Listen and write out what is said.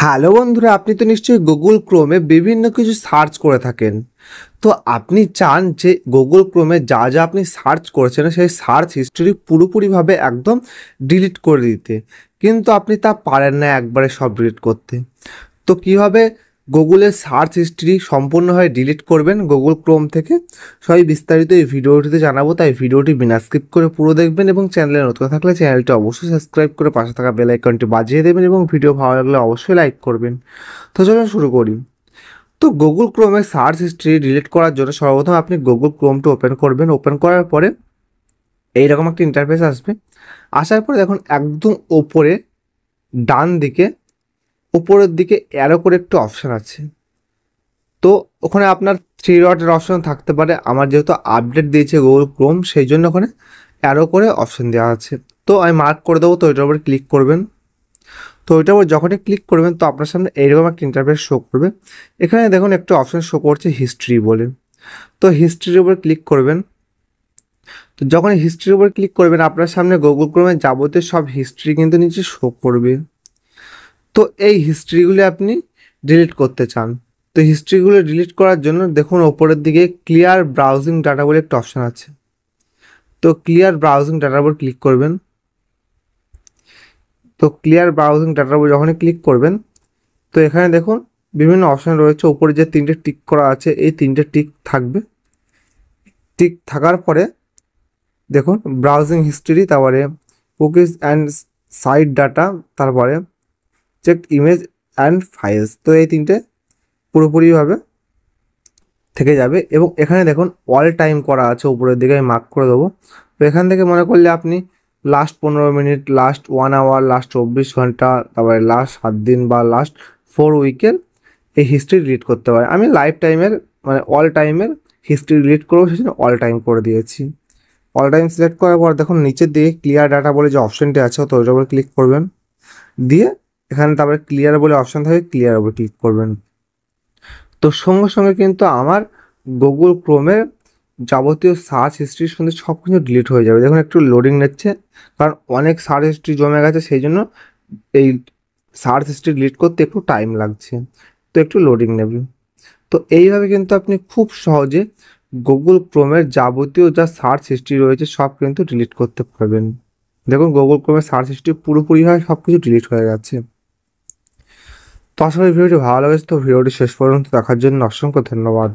Hello বন্ধুরা, আপনি তো নিশ্চয়ই গুগল ক্রোমে বিভিন্ন কিছু সার্চ করে থাকেন। তো আপনি চান যে গুগল ক্রোমে যা যা আপনি সার্চ করেছেন সেই সার্চ হিস্ট্রি পুরোপুরিভাবে একদম ডিলিট করে দিতে, কিন্তু আপনি তা পারেন না একবারে সব ডিলিট করতে। তো কীভাবে গুগলের সার্চ হিস্ট্রি সম্পূর্ণভাবে ডিলিট করবেন গুগল ক্রোম থেকে, সবই বিস্তারিত এই ভিডিওটিতে জানাবো। তাই ভিডিওটি বিনা স্কিপ করে পুরো দেখবেন এবং চ্যানেলে নতুন থাকলে চ্যানেলটি অবশ্যই সাবস্ক্রাইব করে পাশে থাকা বেল আইকনটি বাজিয়ে দেবেন এবং ভিডিও ভালো লাগলে অবশ্যই লাইক করবেন। তো চলুন শুরু করি। তো গুগল ক্রোমের সার্চ হিস্ট্রি ডিলিট করার জন্য সর্বপ্রথম আপনি গুগল ক্রোমটা ওপেন করবেন। ওপেন করার পরে এইরকম একটা ইন্টারফেস আসবে। আসার পরে দেখুন একদম ওপরে ডান দিকে উপরের দিকে অ্যারো করে একটু অপশান আছে। তো ওখানে আপনার থ্রি ডটের অপশান থাকতে পারে। আমার যেহেতু আপডেট দিয়েছে গুগল ক্রোম, সেই জন্য ওখানে অ্যারো করে অপশান দেওয়া আছে। তো আমি মার্ক করে দেবো। তো ওইটার উপরে ক্লিক করবেন। তো ওইটার উপর যখনই ক্লিক করবেন তো আপনার সামনে এইরকম একটা ইন্টারফেস শো করবে। এখানে দেখুন একটা অপশান শো করছে হিস্ট্রি বলে। তো হিস্ট্রির উপর ক্লিক করবেন। তো যখন হিস্ট্রির উপর ক্লিক করবেন আপনার সামনে গুগল ক্রোমের যাবতীয় সব হিস্ট্রি কিন্তু নিচে শো করবে। তো এই হিস্ট্রিগুলি আপনি ডিলিট করতে চান। তো হিস্ট্রিগুলো ডিলিট করার জন্য দেখুন ওপরের দিকে ক্লিয়ার ব্রাউজিং ডাটা বলে একটা অপশান আছে। তো ক্লিয়ার ব্রাউজিং ডাটার উপর ক্লিক করবেন। তো ক্লিয়ার ব্রাউজিং ডাটার উপর যখনই ক্লিক করবেন তো এখানে দেখুন বিভিন্ন অপশান রয়েছে। উপরে যে তিনটে টিক করা আছে এই তিনটে টিক থাকবে। টিক থাকার পরে দেখুন ব্রাউজিং হিস্ট্রি, তারপরে কুকিজ অ্যান্ড সাইট ডাটা, তারপরে চেক ইমেজ অ্যান্ড ফাইলস। তো এই তিনটে পুরোপুরিভাবে থেকে যাবে এবং এখানে দেখুন অল টাইম করা আছে উপরের দিকে, আমি মার্ক করে দেবো। তো এখান থেকে মনে করলে আপনি last 15 minute, last 1 hour, last 24 ঘন্টা, তারপরে লাস্ট 7 দিন বা লাস্ট 4 উইকের এই হিস্ট্রি ডিলিট করতে পারে। আমি লাইফ টাইমের মানে অল টাইমের হিস্ট্রি ডিলিট করবো, সেই জন্য অল টাইম করে দিয়েছি। অল টাইম সিলেক্ট করার পর দেখুন নিচের দিকে ক্লিয়ার ডাটা বলে যে অপশানটি আছে তো ওইটার উপরে ক্লিক করবেন। দিয়ে এখানে তারপরে ক্লিয়ার বলে অপশান থাকে, ক্লিয়ার উপরে ক্লিক করবেন। তো সঙ্গে সঙ্গে কিন্তু আমার গুগল ক্রোমের যাবতীয় সার্চ হিস্ট্রির সঙ্গে সব কিছু ডিলিট হয়ে যাবে। দেখুন একটু লোডিং নিচ্ছে, কারণ অনেক সার্চ হিস্ট্রি জমে গেছে, সেই জন্য এই সার্চ হিস্ট্রি ডিলিট করতে একটু টাইম লাগছে। তো একটু লোডিং নেবে। তো এইভাবে কিন্তু আপনি খুব সহজে গুগল ক্রোমের যাবতীয় যা সার্চ হিস্ট্রি রয়েছে সব কিন্তু ডিলিট করতে পারবেন। দেখুন গুগল ক্রোমের সার্চ হিস্ট্রি পুরোপুরিভাবে সব কিছু ডিলিট হয়ে গেছে। তো আশা করি ভিডিওটি ভালো লেগেছে। তো ভিডিওটি শেষ পর্যন্ত দেখার জন্য অসংখ্য ধন্যবাদ।